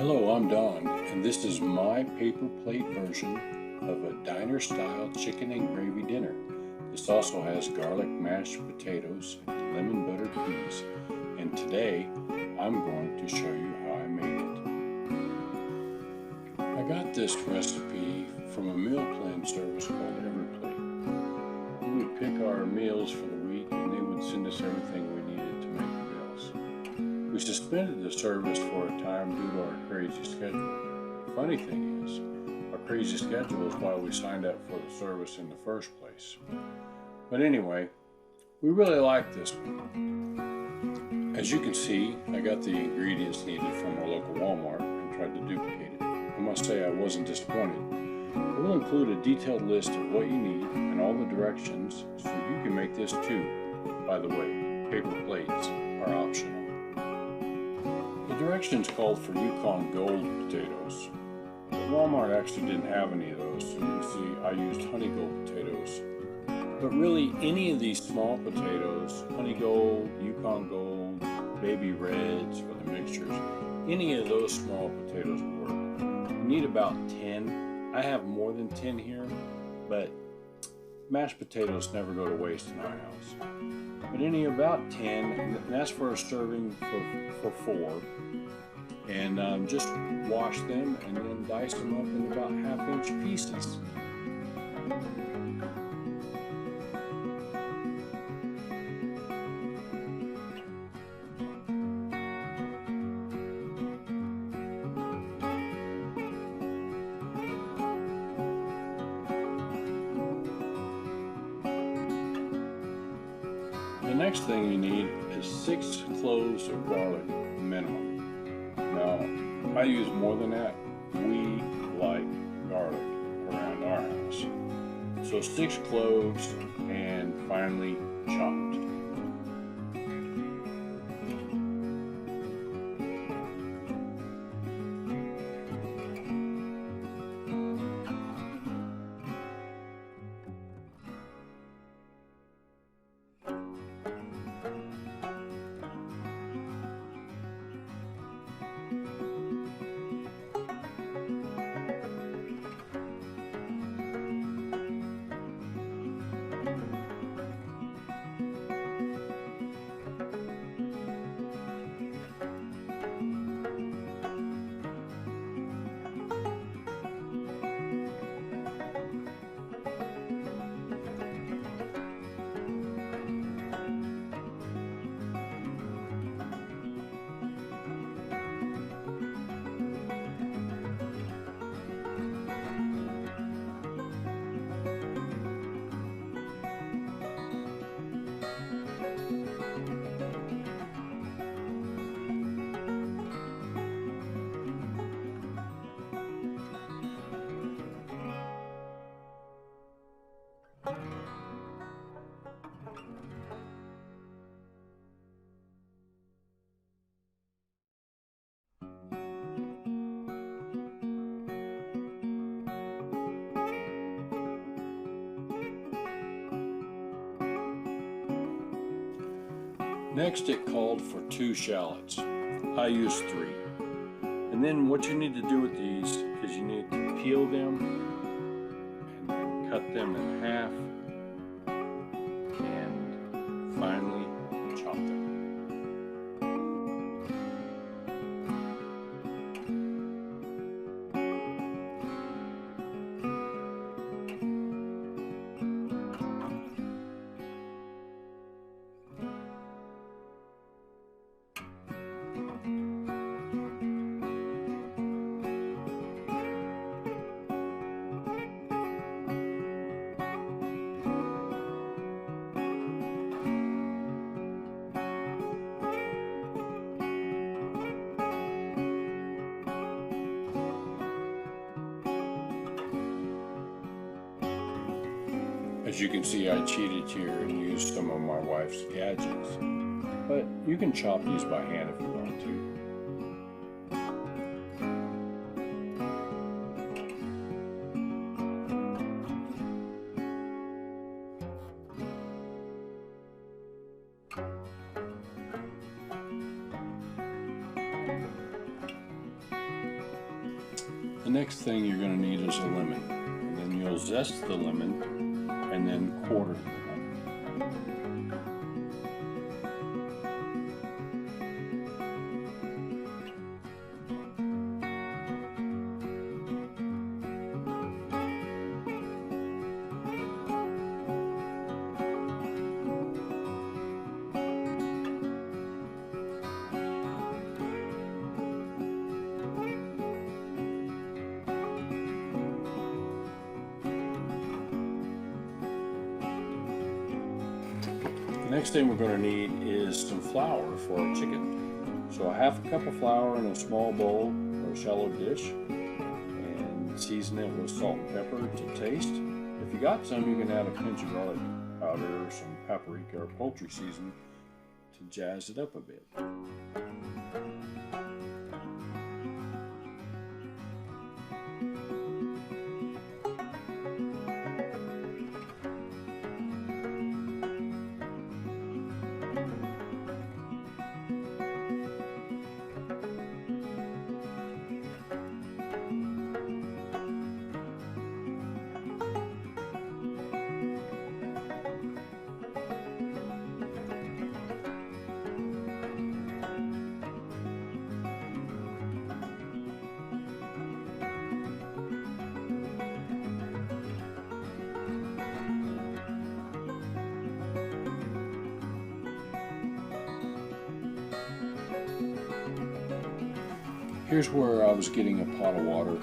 Hello, I'm Don, and this is my paper plate version of a diner-style chicken and gravy dinner. This also has garlic mashed potatoes and lemon buttered peas, and today I'm going to show you how I made it. I got this recipe from a meal plan service called EveryPlate. We would pick our meals for the week and they would send us everything we needed to make the meals. We suspended the service for a time due to our crazy schedule. The funny thing is, our crazy schedule is why we signed up for the service in the first place. But anyway, we really like this one. As you can see, I got the ingredients needed from our local Walmart and tried to duplicate it. I must say I wasn't disappointed. I will include a detailed list of what you need and all the directions so you can make this too. By the way, paper plates are optional. The directions called for Yukon Gold potatoes, but Walmart actually didn't have any of those, so you can see I used honey gold potatoes. But really, any of these small potatoes, honey gold, Yukon gold, baby reds, or the mixtures, any of those small potatoes will work. You need about 10. I have more than 10 here, but mashed potatoes never go to waste in our house. But any about 10, and that's for a serving for 4. And just wash them and then dice them up in about half-inch pieces. The next thing you need is 6 cloves of garlic minimum. Now, I use more than that. We like garlic around our house. So 6 cloves and finely chopped. Next, it called for 2 shallots. I used 3. And then what you need to do with these is you need to peel them and then cut them in half and finally chop them. As you can see, I cheated here and used some of my wife's gadgets, but you can chop these by hand if you want to. The next thing you're going to need is a lemon, and then you'll zest the lemon and then quarter the lemon. The next thing we're going to need is some flour for our chicken. So a half a cup of flour in a small bowl or a shallow dish, and season it with salt and pepper to taste. If you got some, you can add a pinch of garlic powder, some paprika or poultry seasoning to jazz it up a bit. Here's where I was getting a pot of water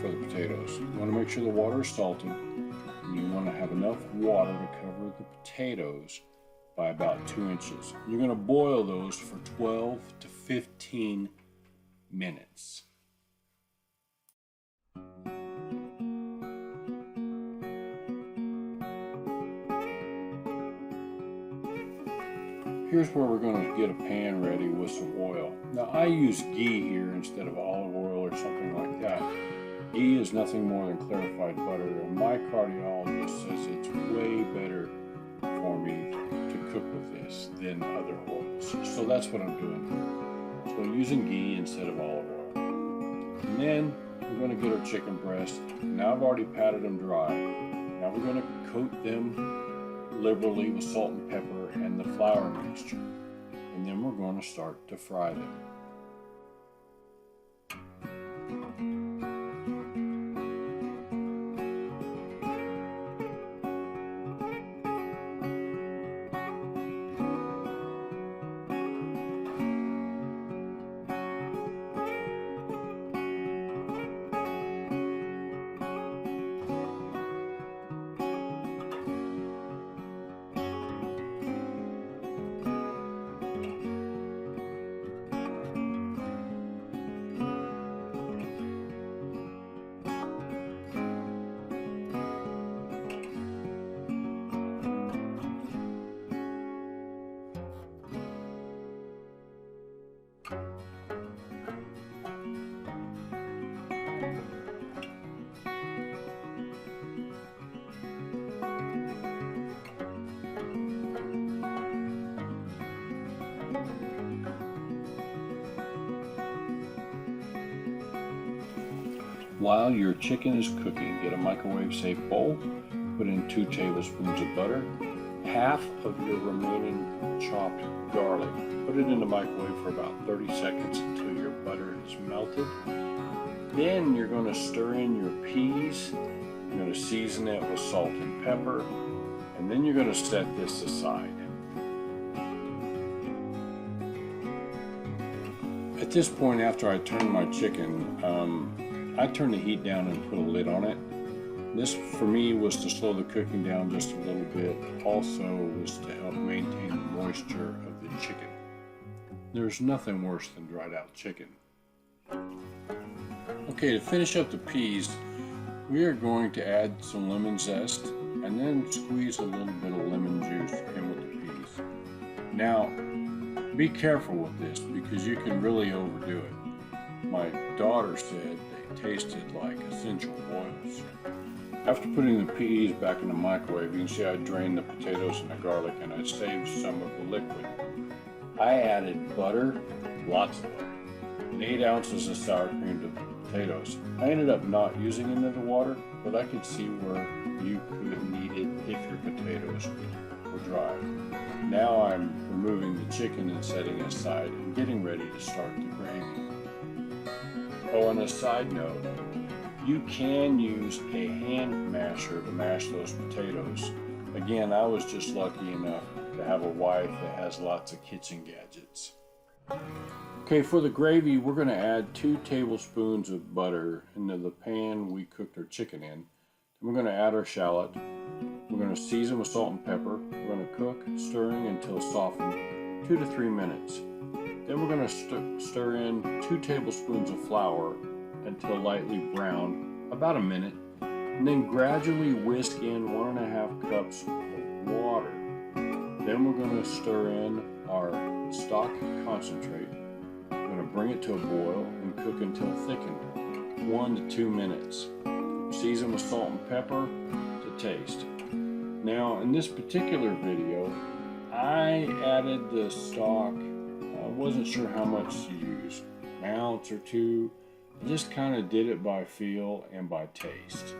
for the potatoes. You want to make sure the water is salted, and you want to have enough water to cover the potatoes by about 2 inches. You're going to boil those for 12 to 15 minutes. Here's where we're going to get a pan ready with some oil. Now I use ghee here instead of olive oil or something like that. Ghee is nothing more than clarified butter, and my cardiologist says it's way better for me to cook with this than other oils. So that's what I'm doing here. So I'm using ghee instead of olive oil. And then we're going to get our chicken breast. Now I've already patted them dry. Now we're going to coat them liberally with salt and pepper and the flour mixture, and then we're going to start to fry them. While your chicken is cooking, get a microwave-safe bowl, put in 2 tablespoons of butter, half of your remaining chopped garlic. Put it in the microwave for about 30 seconds until your butter is melted. Then you're going to stir in your peas. You're going to season it with salt and pepper, and then you're going to set this aside. At this point, after I turn my chicken, I turn the heat down and put a lid on it. This, for me, was to slow the cooking down just a little bit. Also was to help maintain the moisture of the chicken. There's nothing worse than dried out chicken. Okay, to finish up the peas, we are going to add some lemon zest and then squeeze a little bit of lemon juice in with the peas. Now, be careful with this because you can really overdo it. My daughter said they tasted like essential oils. After putting the peas back in the microwave, you can see I drained the potatoes and the garlic and I saved some of the liquid. I added butter, lots of butter, and 8 ounces of sour cream to potatoes. I ended up not using it in the water, but I could see where you could need it if your potatoes were dry. Now I'm removing the chicken and setting it aside and getting ready to start the gravy. Oh, and a side note, you can use a hand masher to mash those potatoes. Again, I was just lucky enough to have a wife that has lots of kitchen gadgets. Okay, for the gravy, we're going to add 2 tablespoons of butter into the pan we cooked our chicken in. Then we're going to add our shallot. We're going to season with salt and pepper. We're going to cook, stirring until softened, 2 to 3 minutes. Then we're going to stir in 2 tablespoons of flour until lightly brown, about a minute, and then gradually whisk in 1.5 cups of water. Then we're going to stir in our stock concentrate. We're going to bring it to a boil and cook until thickened, 1 to 2 minutes. Season with salt and pepper to taste. Now, in this particular video, I added the stock. I wasn't sure how much to use, an ounce or 2. I just kind of did it by feel and by taste.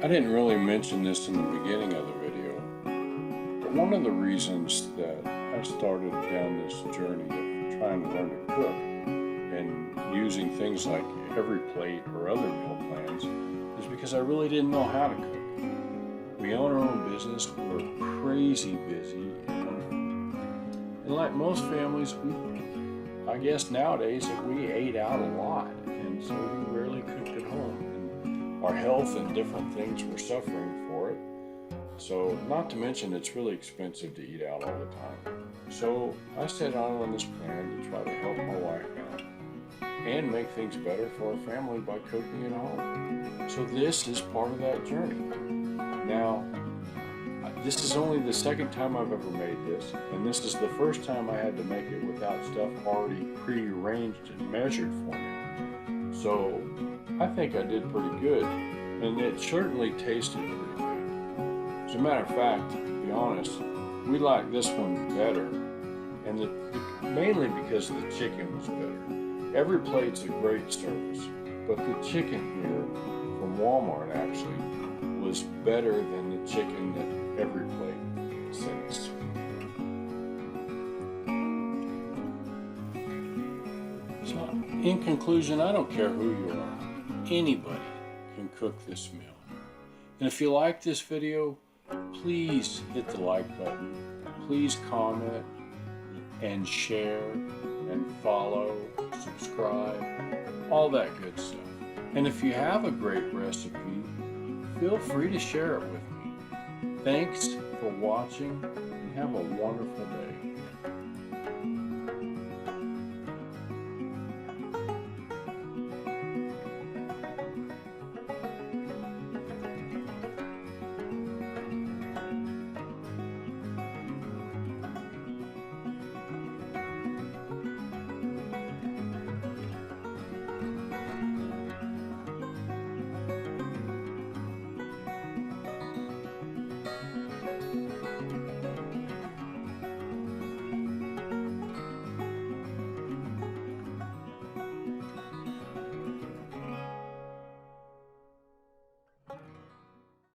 I didn't really mention this in the beginning of the video, but one of the reasons that I started down this journey of trying to learn to cook and using things like EveryPlate or other meal plans is because I really didn't know how to cook. We own our own business, we're crazy busy, and like most families, I guess nowadays we ate out a lot, and so we rarely cooked at home. Our health and different things were suffering for it. So, not to mention it's really expensive to eat out all the time. So I set out on this plan to try to help my wife out and make things better for our family by cooking at home. So this is part of that journey. Now, this is only the second time I've ever made this, and this is the first time I had to make it without stuff already prearranged and measured for me. So I think I did pretty good, and it certainly tasted pretty good. As a matter of fact, to be honest, we like this one better, and mainly because the chicken was better. EveryPlate's a great service, but the chicken here from Walmart actually was better than the chicken that EveryPlate sends. So, in conclusion, I don't care who you are. Anybody can cook this meal. And if you like this video, please hit the like button. Please comment and share and follow, subscribe, all that good stuff. And if you have a great recipe, feel free to share it with me. Thanks for watching and have a wonderful day.